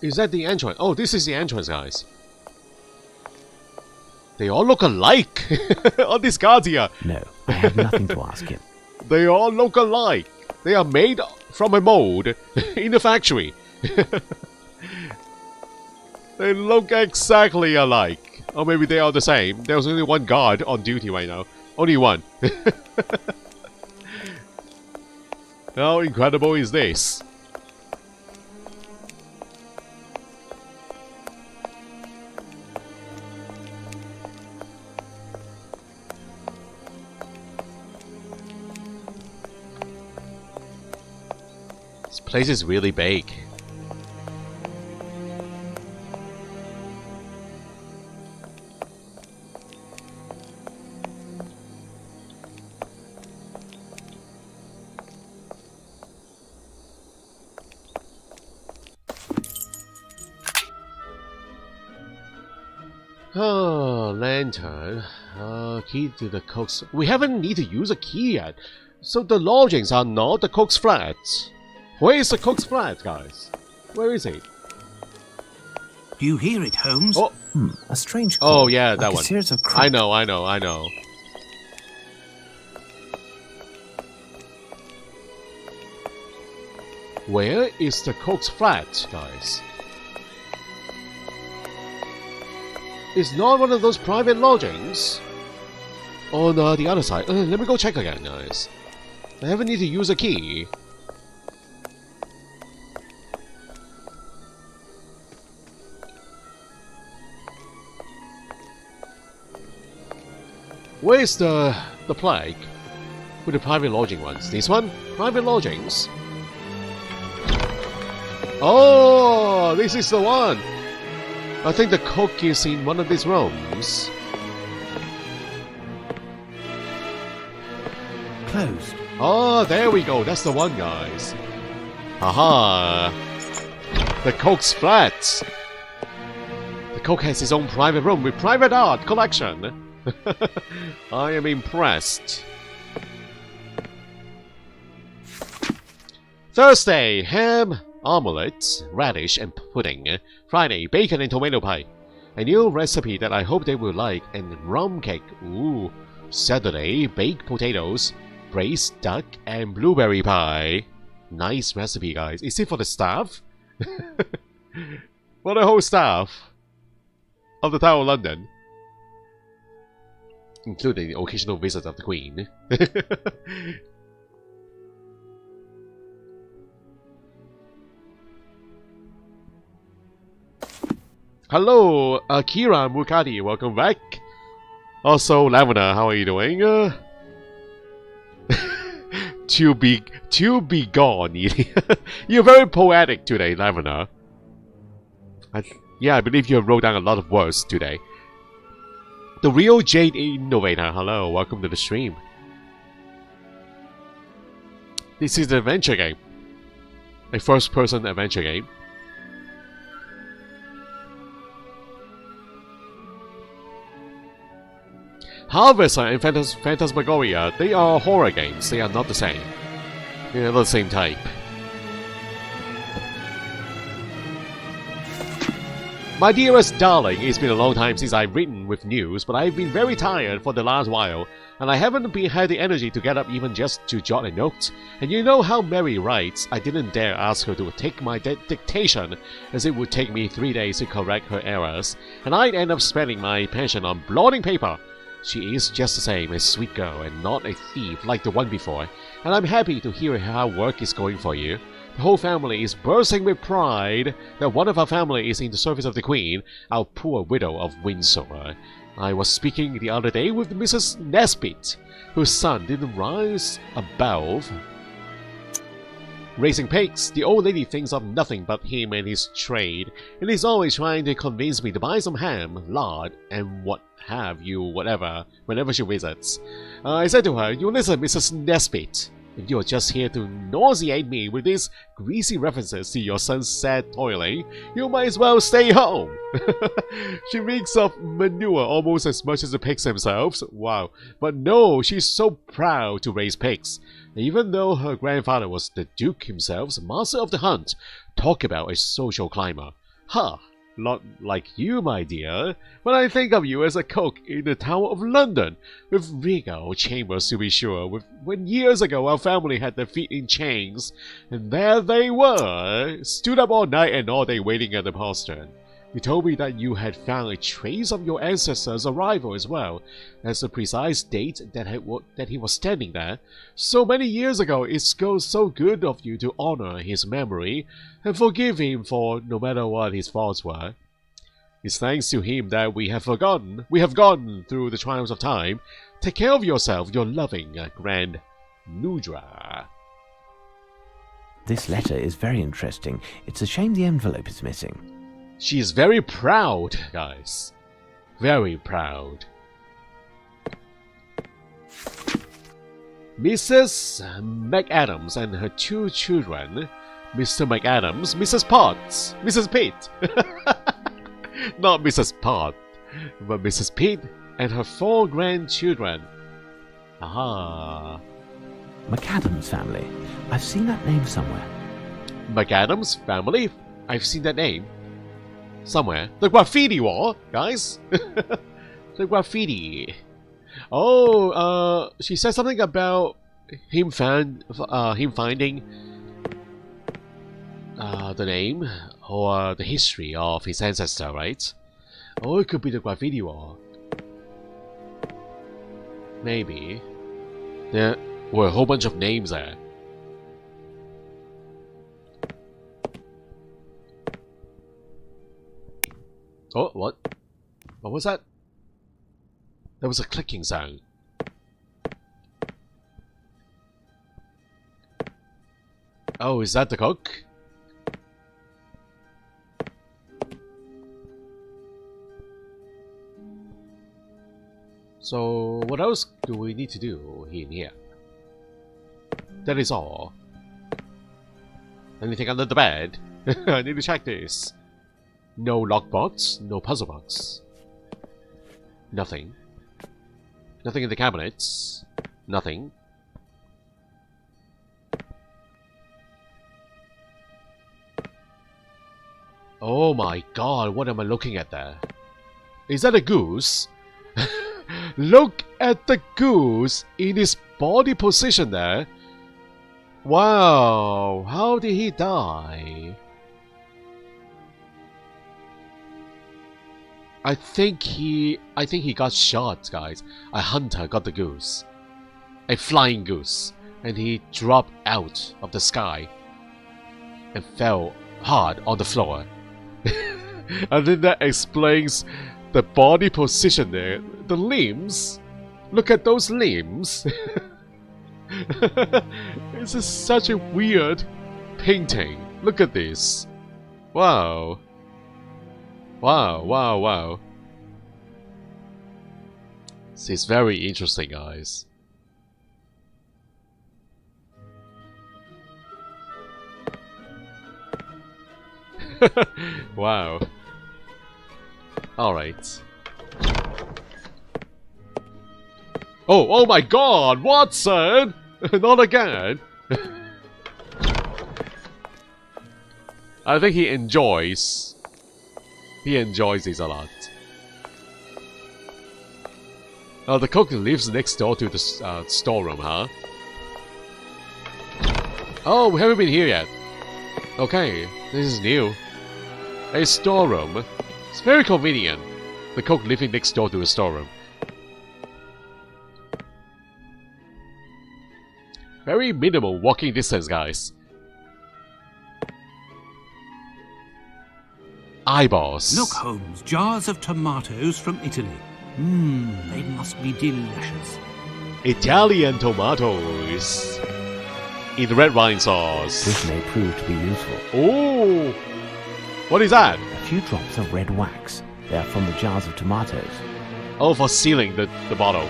Is that the entrance? Oh, this is the entrance, guys. They all look alike. All these guards here. No, I have nothing to ask him. They all look alike. They are made from a mold in the factory. They look exactly alike. Or maybe they are the same. There's only one guard on duty right now. Only one. How incredible is this? This place is really big. Oh, lantern. Key to the cook's... We haven't need to use a key yet. So the lodgings are not the cook's flat. Where is the cook's flat, guys? Where is it? Do you hear it, Holmes? Oh, A strange call. oh yeah, like that a one. series of I know. Where is the cook's flat, guys? It's not one of those private lodgings. On the other side. Let me go check again, guys. I haven't need to use a key. Where's the plaque with the private lodging ones? This one? Private lodgings? Oh, this is the one! I think the cook is in one of these rooms. Closed. Oh, there we go. That's the one, guys. Aha! The cook's flat. The cook has his own private room with private art collection. I am impressed. Thursday, ham, omelette, radish and pudding. Friday, bacon and tomato pie. A new recipe that I hope they will like, and rum cake. Ooh. Saturday, baked potatoes, braised duck and blueberry pie. Nice recipe, guys. Is it for the staff? For the whole staff of the Tower of London, including the occasional visit of the Queen. Hello, Akira Mukadi, welcome back. Also, Lavender, how are you doing? To be gone. You're very poetic today, Lavender. Yeah, I believe you wrote down a lot of words today. The Real Jade Innovator, hello, welcome to the stream. This is an adventure game. A first-person adventure game. Harvester and Phantasmagoria, they are horror games. They are not the same. They are not the same type. My dearest darling, it's been a long time since I've written with news, but I've been very tired for the last while, and I haven't had the energy to get up even just to jot a note. And you know how Mary writes, I didn't dare ask her to take my dictation, as it would take me 3 days to correct her errors, and I'd end up spending my pension on blotting paper. She is just the same, a sweet girl, and not a thief like the one before, and I'm happy to hear how work is going for you. The whole family is bursting with pride that one of our family is in the service of the Queen, our poor widow of Windsor. I was speaking the other day with Mrs. Nesbit, whose son didn't rise above raising pigs. The old lady thinks of nothing but him and his trade, and is always trying to convince me to buy some ham, lard, and what have you, whatever, whenever she visits. I said to her, "You listen, Mrs. Nesbit. If you are just here to nauseate me with these greasy references to your son's sad toiling, you might as well stay home." She reeks of manure almost as much as the pigs themselves. Wow. But no, she's so proud to raise pigs. Even though her grandfather was the Duke himself, master of the hunt. Talk about a social climber. Huh. Not like you, my dear. When I think of you as a cook in the Tower of London, with regal chambers to be sure, when years ago our family had their feet in chains, and there they were, stood up all night and all day waiting at the postern. You told me that you had found a trace of your ancestor's arrival as well as the precise date that he was standing there. So many years ago, it goes so good of you to honor his memory and forgive him for no matter what his faults were. It's thanks to him that we have gone through the trials of time. Take care of yourself, your loving Grand Nudra. This letter is very interesting. It's a shame the envelope is missing. She is very proud, guys. Very proud. Mrs. McAdams and her two children, Mr. McAdams, Mrs. Potts, Mrs. Pitt. Not Mrs. Pot, but Mrs. Pitt and her 4 grandchildren. Aha. McAdams family. I've seen that name somewhere. McAdams family? I've seen that name somewhere. The graffiti wall, guys. The graffiti. Oh, she said something about him finding the name or the history of his ancestor, right? Oh, it could be the graffiti wall. Maybe. There were a whole bunch of names there. Oh, what? What was that? There was a clicking sound. Oh, is that the cook? So, what else do we need to do in here? That is all. Anything under the bed? I need to check this. No lockbox, no puzzle box. Nothing. Nothing in the cabinets. Nothing. Oh my god, what am I looking at there? Is that a goose? Look at the goose in his body position there. Wow, how did he die? I think he got shot, guys. A hunter got the goose. A flying goose. And he dropped out of the sky and fell hard on the floor. And then that explains the body position there. The limbs. Look at those limbs. This is such a weird painting. Look at this. Wow. Wow, wow, wow. This is very interesting, guys. Wow. Alright. Oh my god, Watson! Not again! I think he enjoys this a lot. The cook lives next door to the storeroom, huh? Oh, we haven't been here yet. Okay, this is new. A storeroom. It's very convenient. The cook living next door to the storeroom. Very minimal walking distance, guys. Eyeballs. Look, Holmes, jars of tomatoes from Italy. They must be delicious. Italian tomatoes in red wine sauce. This may prove to be useful. Oh, what is that? A few drops of red wax. They are from the jars of tomatoes. Oh, for sealing the bottle.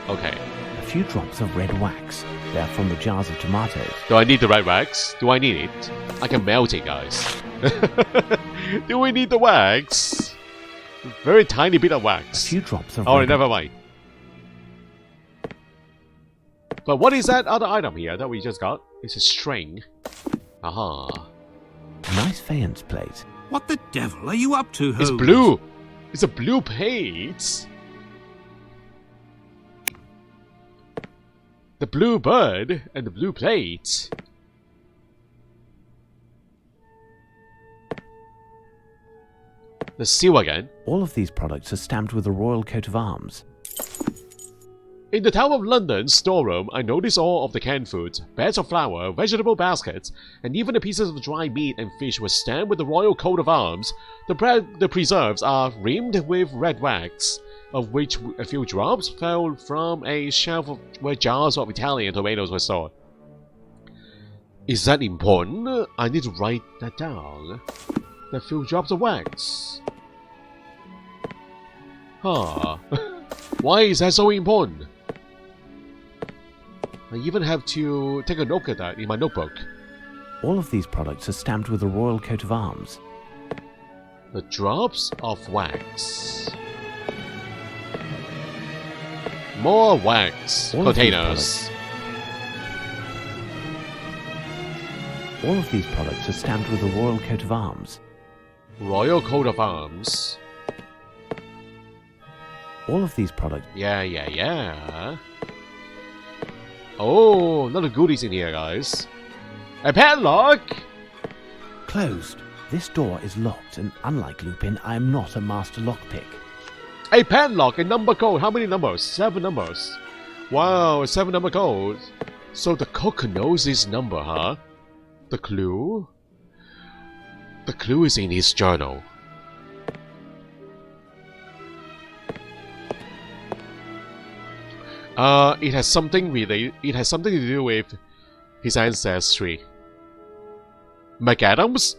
Okay. A few drops of red wax. They are from the jars of tomatoes. Do I need the red wax? Do I need it? I can melt it, guys. Do we need the wax? Very tiny bit of A wax. few drops of Alright, red never mind. But what is that other item here that we just got? It's a string. Aha. A nice faience plate. What the devil are you up to, Holmes? It's blue! It's a blue plate! The blue bird and the blue plate. The seal again. All of these products are stamped with the royal coat of arms. In the Tower of London storeroom, I noticed all of the canned foods, bags of flour, vegetable baskets, and even the pieces of dry meat and fish were stamped with the royal coat of arms. The preserves are rimmed with red wax, of which a few drops fell from a shelf where jars of Italian tomatoes were stored. Is that important? I need to write that down. The few drops of wax. Huh. Why is that so important? I even have to take a look at that in my notebook. All of these products are stamped with the royal coat of arms. The drops of wax. More wax All of these containers. All of these products are stamped with the royal coat of arms. Royal coat of arms. All of these products. Yeah. Oh, another goodies in here, guys. A padlock! Closed. This door is locked, and unlike Lupin, I am not a master lockpick. A padlock, a number code. How many numbers? 7 numbers. Wow, a 7 number code. So the cook knows this number, huh? The clue? The clue is in his journal. It has something to do with his ancestry. McAdams?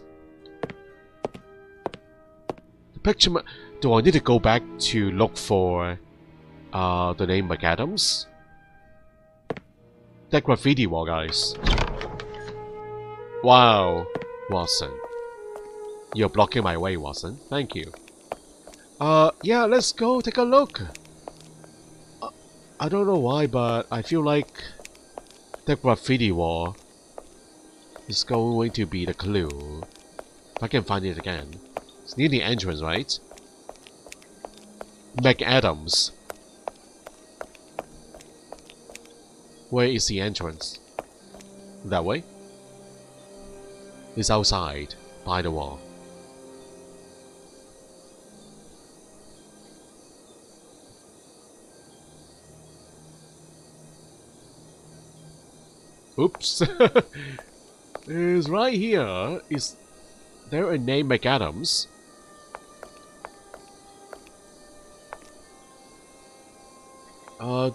The picture. Do I need to go back to look for the name McAdams? That graffiti wall, guys. Wow, Watson. You're blocking my way, Watson. Thank you. Yeah, let's go take a look. I don't know why, but I feel like that graffiti wall is going to be the clue. If I can find it again. It's near the entrance, right? McAdams. Where is the entrance? That way? It's outside, by the wall. Oops. It's right here. Is there a name McAdams?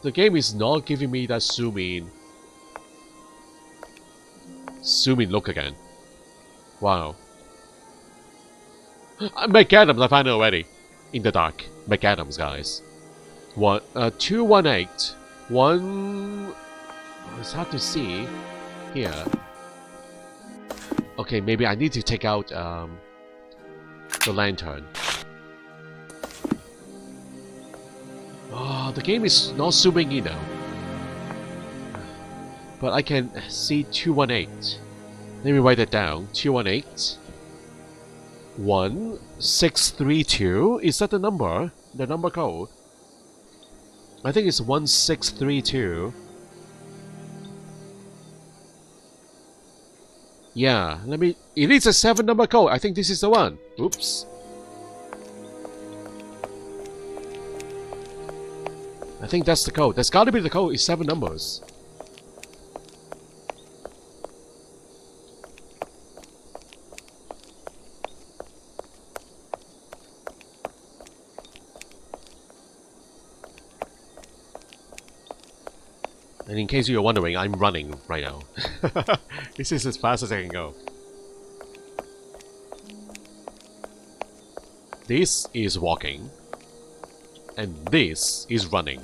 The game is not giving me that zoom in look again. Wow. McAdams, I found it already. In the dark. McAdams, guys. 218. 1... Oh, it's hard to see here. Okay, maybe I need to take out the lantern. Oh, the game is not zooming in now. But I can see 218. Let me write that down. 218. 1632. Is that the number? The number code? I think it's 1632. Yeah, let me... It is a 7 number code. I think this is the one. Oops. I think that's the code. That's gotta be the code. It's 7 numbers. And in case you're wondering, I'm running right now. This is as fast as I can go. This is walking. And this is running.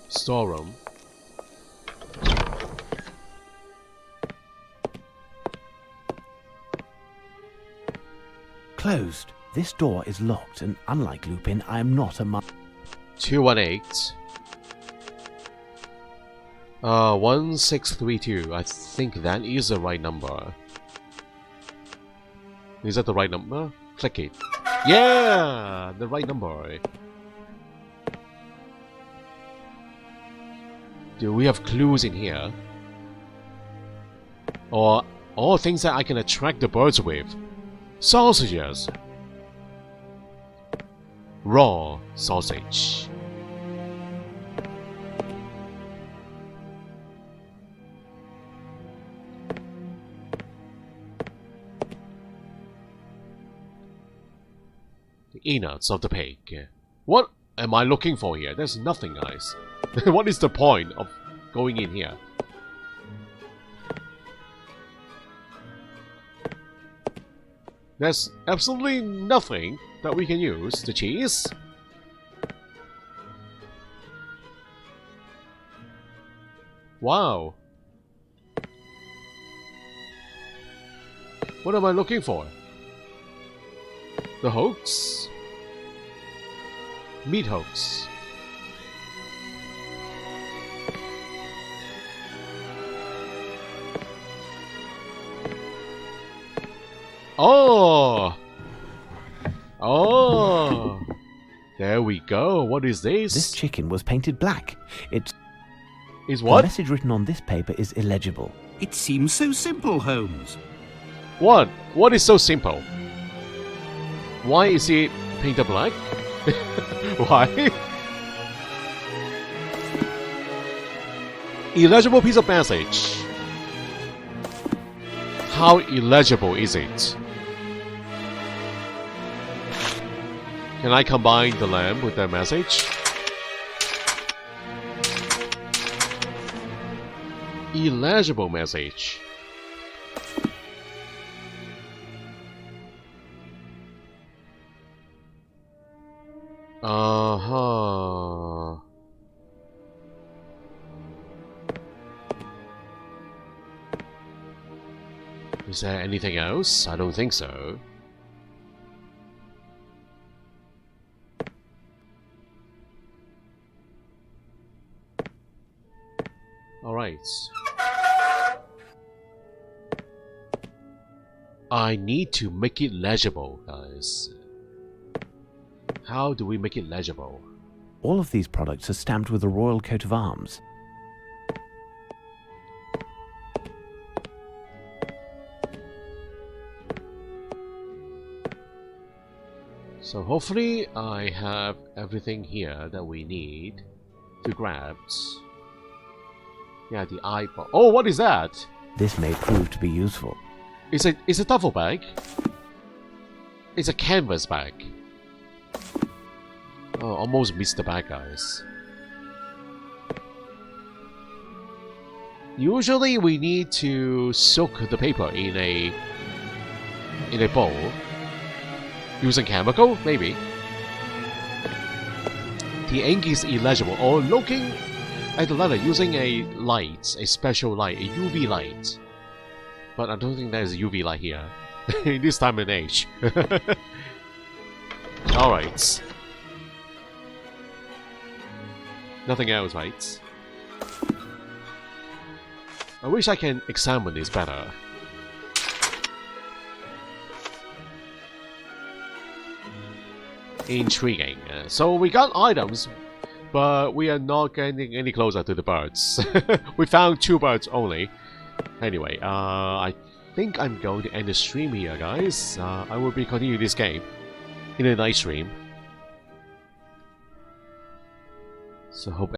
Storeroom. Closed. This door is locked, and unlike Lupin, I am not a 218. 1632. I think that is the right number. Is that the right number? Click it. Yeah! The right number. Do we have clues in here? Or things that I can attract the birds with? Sausages! Raw sausage. The innards of the pig. What am I looking for here? There's nothing, guys. What is the point of going in here? There's absolutely nothing that we can use. The cheese? Wow. What am I looking for? The hoax? Meat hoax. Oh! Oh! There we go. What is this? This chicken was painted black. It's... Is what? The message written on this paper is illegible. It seems so simple, Holmes. What? What is so simple? Why is it painted black? Why? Illegible piece of message. How illegible is it? Can I combine the lamp with that message? Illegible message. Uh-huh. Is there anything else? I don't think so. Alright. I need to make it legible, guys. How do we make it legible? All of these products are stamped with the royal coat of arms. So hopefully I have everything here that we need to grab. Yeah, the iPod. Oh, what is that? This may prove to be useful. It's a duffel bag. It's a canvas bag. Oh, almost missed the bag, guys. Usually we need to soak the paper in a bowl. Using chemical, maybe. The ink is illegible. Or looking at the letter using a light, a special light, a UV light. But I don't think there's a UV light here. In this time and age. Alright. Nothing else, right? I wish I can examine this better. Intriguing. So we got items, but we are not getting any closer to the birds. We found 2 birds only. Anyway, I think I'm going to end the stream here, guys. I will be continuing this game in a night stream. So hope